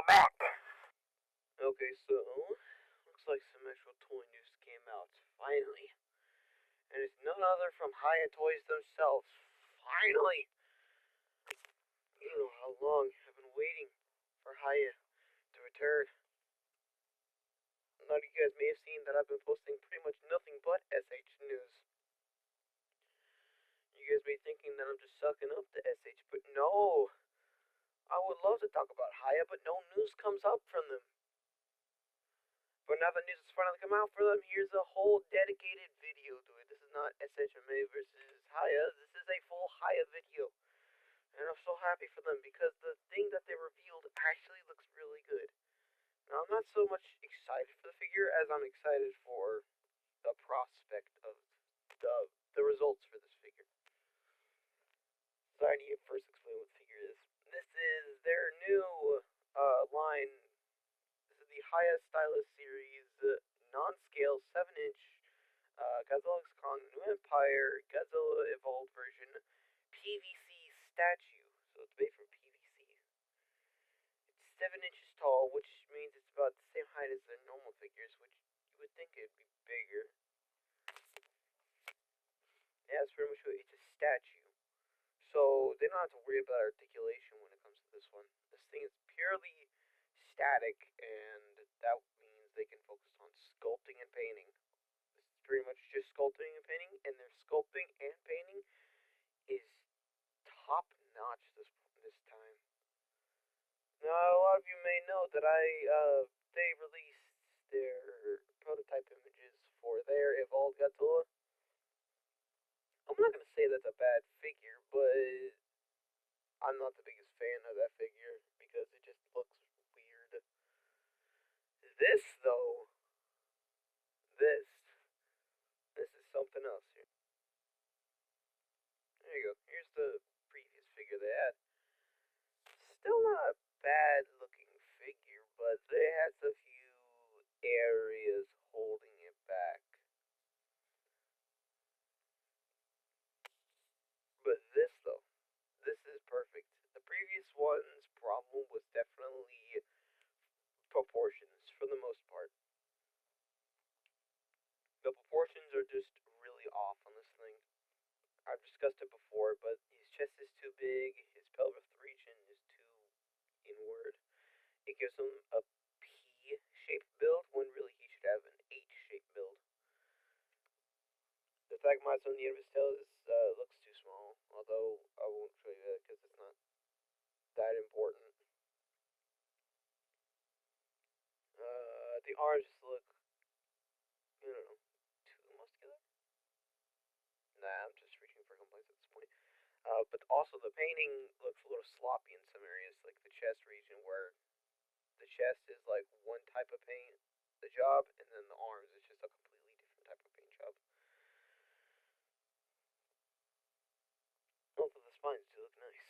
back! Okay, so, looks like some actual toy news came out, finally. And it's none other from HIYA Toys themselves. Finally! You know how long I've been waiting for HIYA to return. A lot of you guys may have seen that I've been posting pretty much nothing but SH news. You guys may be thinking that I'm just sucking up to SH, but no! I would love to talk about HIYA, but no news comes up from them. But now the news has finally come out for them, here's a whole dedicated video to it. This is not SHMA versus HIYA, this is a full HIYA video. And I'm so happy for them because the thing that they revealed actually looks really good. Now, I'm not so much excited for the figure as I'm excited for the prospect of the results for this figure. So I need to first explain what the figure is. This is their new line. This is the HIYA Stylus Series non-scale 7-inch Godzilla X Kong New Empire Godzilla Evolved version PVC statue. So it's made from PVC. It's 7 inches tall, which means it's about the same height as their normal figures, which you would think it'd be bigger. Yeah, that's pretty much what it's a statue. So they don't have to worry about articulation when it comes to this one. This thing is purely static, and that means they can focus on sculpting and painting. This is pretty much just sculpting and painting, and their sculpting and painting is top notch this time. Now, a lot of you may know that they released their prototype images for their evolved Godzilla. I'm not gonna say that's a bad figure, but I'm not the biggest fan of that figure because it just looks weird. This though, this is something else here. There you go. Here's the previous figure they had. Still not a bad looking figure, but it has a few areas holding it back. But this though, this is perfect. The previous one's problem was definitely proportions for the most part. The proportions are just really off on this thing. I've discussed it before, but his chest is too big, his pelvic region is too inward. It gives him a P-shaped build when really he should have an H-shaped build. The Tagmites on the end of his tail looks too small, although I won't show you that because it's not that important. The arms just look, I don't know, too muscular? Nah, I'm just reaching for complaints at this point. But also the painting looks a little sloppy in some areas, like the chest region where the chest is like one type of paint, the job, and then the arms is just a completely different type of paint job. Although the spines do look nice.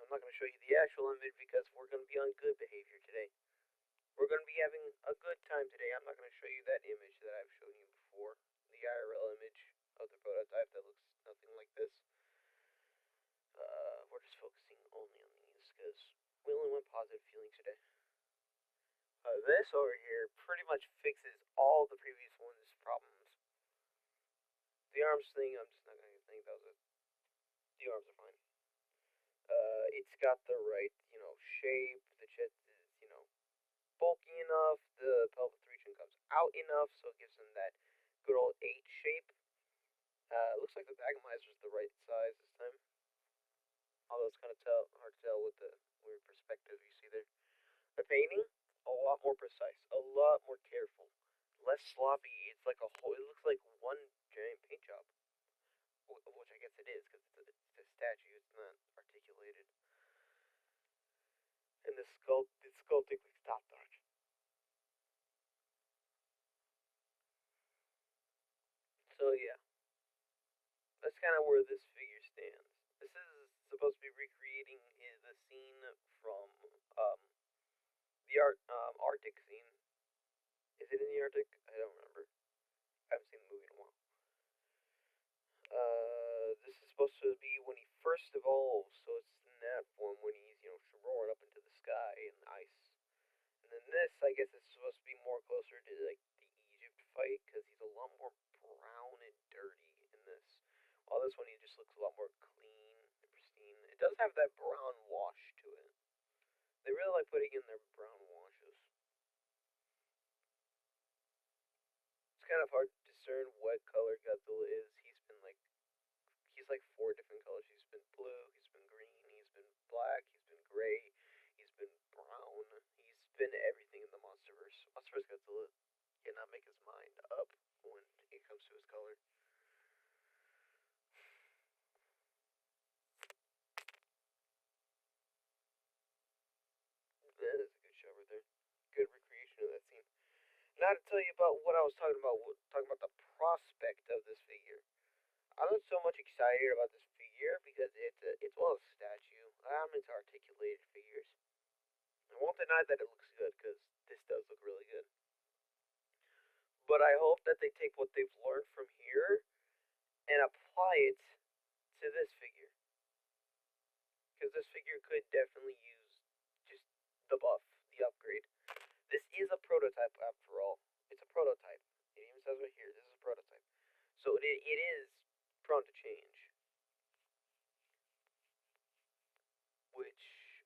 I'm not going to show you the actual image because we're going to be on good behavior today. We're going to be having a good time today. I'm not going to show you that image that I've shown you before. The IRL image of the prototype that looks nothing like this. We're just focusing only on these because we only want positive feelings today. This over here pretty much fixes all the previous one's problems. The arms thing, I'm just not going to think that was it. The arms are fine. It's got the right, shape. The chest is, bulky enough. The pelvic region comes out enough, so it gives them that good old H shape. Looks like the Agamizer is the right size this time. Although it's kind of hard to tell with the weird perspective you see there. The painting, a lot more precise, a lot more careful, less sloppy. It's like it looks like one giant paint job. Which I guess it is, because it's a statue, it's not articulated. And the sculpting looks top notch. So yeah, that's kind of where this figure stands. This is supposed to be recreating the scene from the Arctic scene. Is it in the Arctic? I don't remember. I haven't seen the movie in a while. This is supposed to be when he first evolves, so it's that form when he's, roaring up into the sky in the ice. And then this, I guess, is supposed to be more closer to like the Egypt fight because he's a lot more brown and dirty in this. While this one, he just looks a lot more clean and pristine. It does have that brown wash to it. They really like putting in their brown washes. It's kind of hard to discern what color Godzilla is. He's like four different colors. He's been blue, he's been green, he's been black, he's been gray, he's been brown. He's been everything in the MonsterVerse. MonsterVerse Godzilla cannot make his mind up when it comes to his color. That is a good shot right there. Good recreation of that scene. Now to tell you about what I was talking about the prospect of this figure. I'm not so much excited about this figure because it's well a statue. I'm into articulated figures. I won't deny that it looks good because this does look really good. But I hope that they take what they've learned from here and apply it to this figure. Because this figure could definitely use just the buff, the upgrade. This is a prototype after all. It's a prototype. It even says right here, this is a prototype. So it is prone to change. Which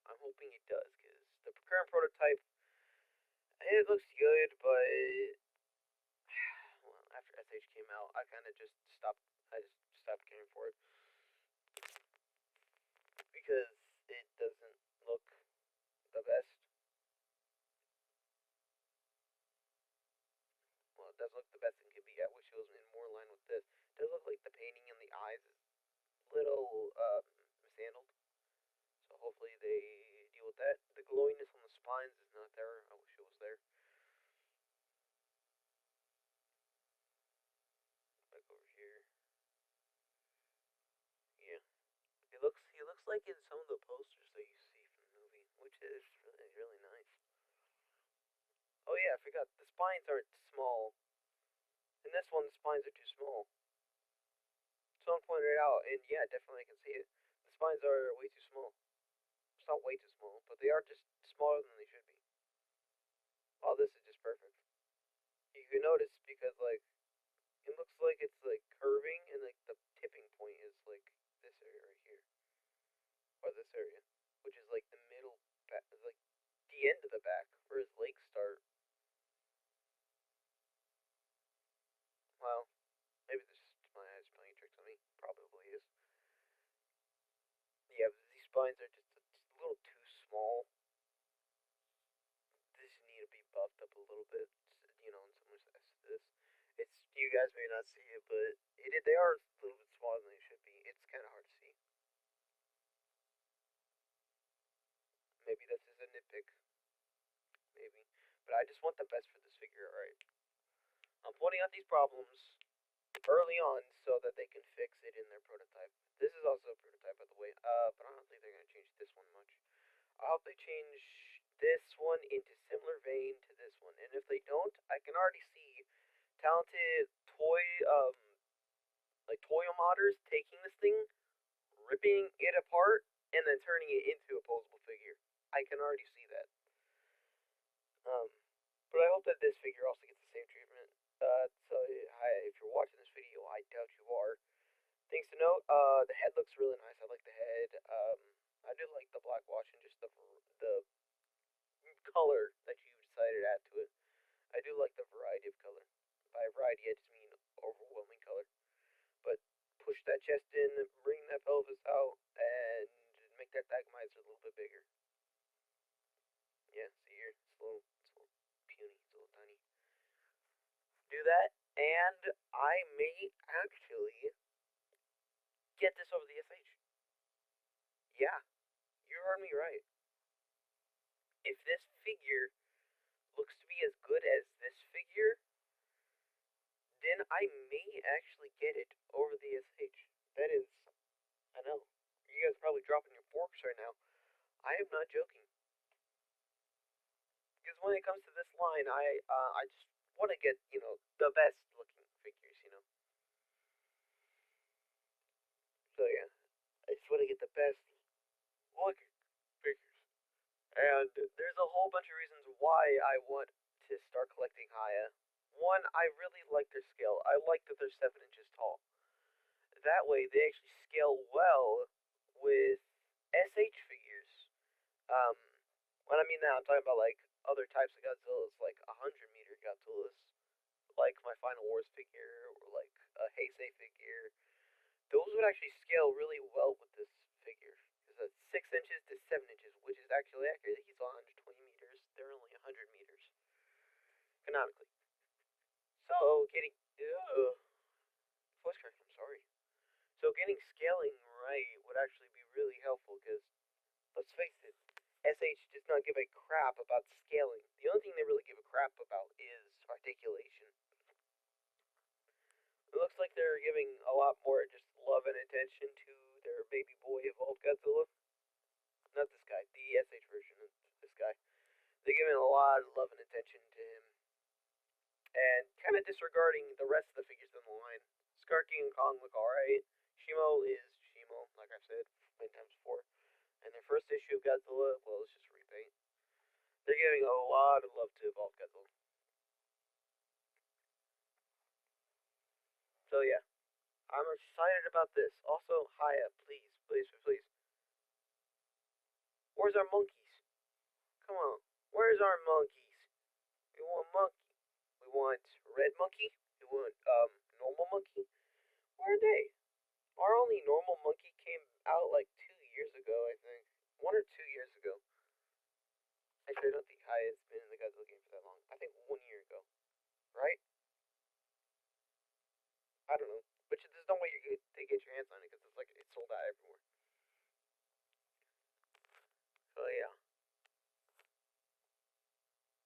I'm hoping it does, because the current prototype, it looks good, but well, after SH came out, I kind of just stopped. I just stopped caring for it because it doesn't look the best. Well, it does look the best it could be. I wish it was in more line with this. It does look like the painting in the eyes is a little mishandled. So hopefully they deal with that. The glowiness on the spines is not there. I wish it was there. Back over here. Yeah. He looks like in some of the posters that you see from the movie, which is really nice. Oh yeah, I forgot. The spines aren't small. In this one, the spines are too small. Someone pointed it out, and yeah, definitely I can see it. The spines are way too small. It's not way too small, but they are just smaller than they should be. Oh, this is just perfect. You can notice because like it looks like it's like curving, and like the tipping point is like this area right here, or this area, which is like the middle, like the end of the back where his legs start. Well, maybe this is my eyes playing tricks on me. Probably is. Yeah, these spines are just a little too small. These need to be buffed up a little bit, in some respects to this. It's you guys may not see it, but they are a little bit smaller than they should be. It's kind of hard to see. Maybe this is a nitpick, maybe, but I just want the best for this figure. All right, I'm pointing out these problems early on so that they can fix it in their prototype. This is also a prototype, by the way. But I don't think they're gonna change this one much. I hope they change this one into similar vein to this one, and if they don't, I can already see talented toy modders taking this thing, ripping it apart, and then turning it into a posable figure. I can already see that. Um, but I hope that this figure also gets the same treatment. So if you're watching this video, I doubt you are. Things to note: the head looks really nice. I like the head. I do like the black wash and just the color that you decided to add to it. I do like the variety of color. By variety, I just mean overwhelming color. But push that chest in, bring that pelvis out, and make that Dagmizer a little bit bigger. Yeah, see here, it's a little puny, it's a little tiny. Do that, and I may actually get this over the SH. Yeah, you heard me right. If this figure looks to be as good as this figure, then I may actually get it over the SH. That is, I know. You guys are probably dropping your forks right now. I am not joking. Because when it comes to this line, I just want to get the best looking figures. So yeah, I just want to get the best And there's a whole bunch of reasons why I want to start collecting HIYA. One, I really like their scale. I like that they're 7 inches tall. That way, they actually scale well with SH figures. Um, when I mean that, I'm talking about like other types of Godzillas, like 100-meter Godzillas, like my Final Wars figure or like a Heisei figure. Those would actually scale really well with this figure. Because it's 6 inches to 7 inches, which is actually accurate. He's 120 meters. They're only 100 meters canonically. So getting voice crack. I'm sorry. So getting scaling right would actually be really helpful because let's face it, SH does not give a crap about scaling. The only thing they really give a crap about is articulation. It looks like they're giving a lot more just love and attention to their baby boy evolved Godzilla. Not this guy, the SH version of this guy. They're giving a lot of love and attention to him. And kind of disregarding the rest of the figures in the line. Skarky and Kong look alright. Shimo is Shimo, like I've said many times before. And their first issue of Godzilla, well, it's just a repaint. They're giving a lot of love to evolved Godzilla. So yeah, I'm excited about this. Also, HIYA, please, please, please. Where's our monkeys? Come on, where's our monkeys? We want monkey. We want red monkey. We want normal monkey. Where are they? Our only normal monkey came out like 2 years ago, I think. 1 or 2 years ago. Actually, I don't think HIYA's been in the Godzilla game for that long. I think 1 year ago, right? I don't know. But there's no way to get your hands on it because it's like it's sold out everywhere. So yeah,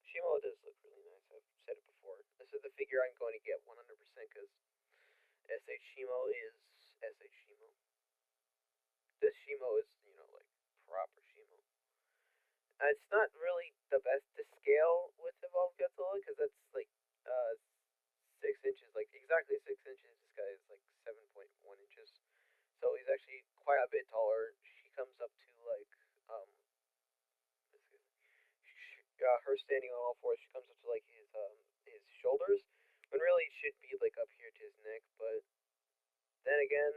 Shimo does look really nice. I've said it before. This is the figure I'm going to get 100% because SH Shimo is SH Shimo. This Shimo is, like proper Shimo. It's not really the best to scale with Evolved Godzilla because that's like 6 inches, like exactly 6 inches. This guy is like 7.1 inches, so he's actually quite a bit taller. She comes up to like her standing on all fours. She comes up to like his shoulders, when really it should be like up here to his neck. But then again,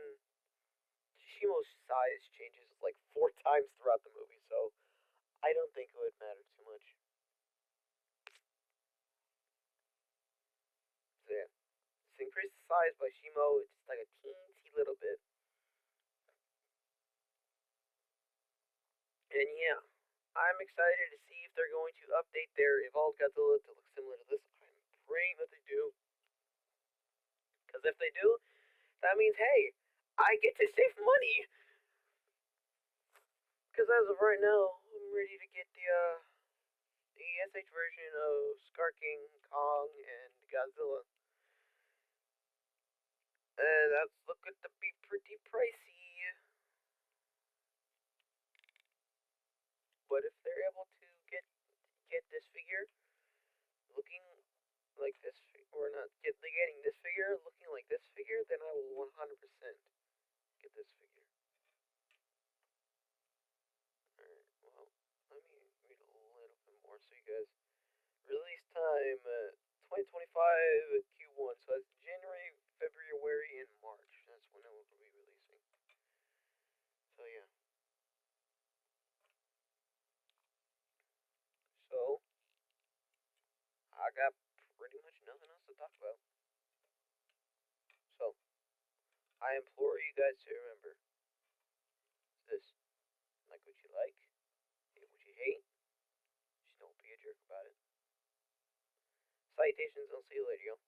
Shimo's size changes like 4 times throughout the movie, so I don't think it would matter too much. So yeah, let's increase the size by Shimo just like a teensy little bit. And yeah, I'm excited to see if they're going to update their Evolved Godzilla to look similar to this. I'm praying that they do. Because if they do, that means, hey, I get to save money. Because as of right now, I'm ready to get the SH version of King Kong, and Godzilla. And that's looking to be pretty pricey. But if they're able to get this figure looking like this, or not getting this figure looking like this figure, then I will 100% get this figure. Alright, well, let me read a little bit more so you guys. Release time 2025 Q1, so that's January, February, and March. That's when it will be releasing. So yeah. So I got pretty much nothing else to talk about. So I implore you guys to remember this: like what you like, hate what you hate. Just don't be a jerk about it. Citations. I'll see you later, yo.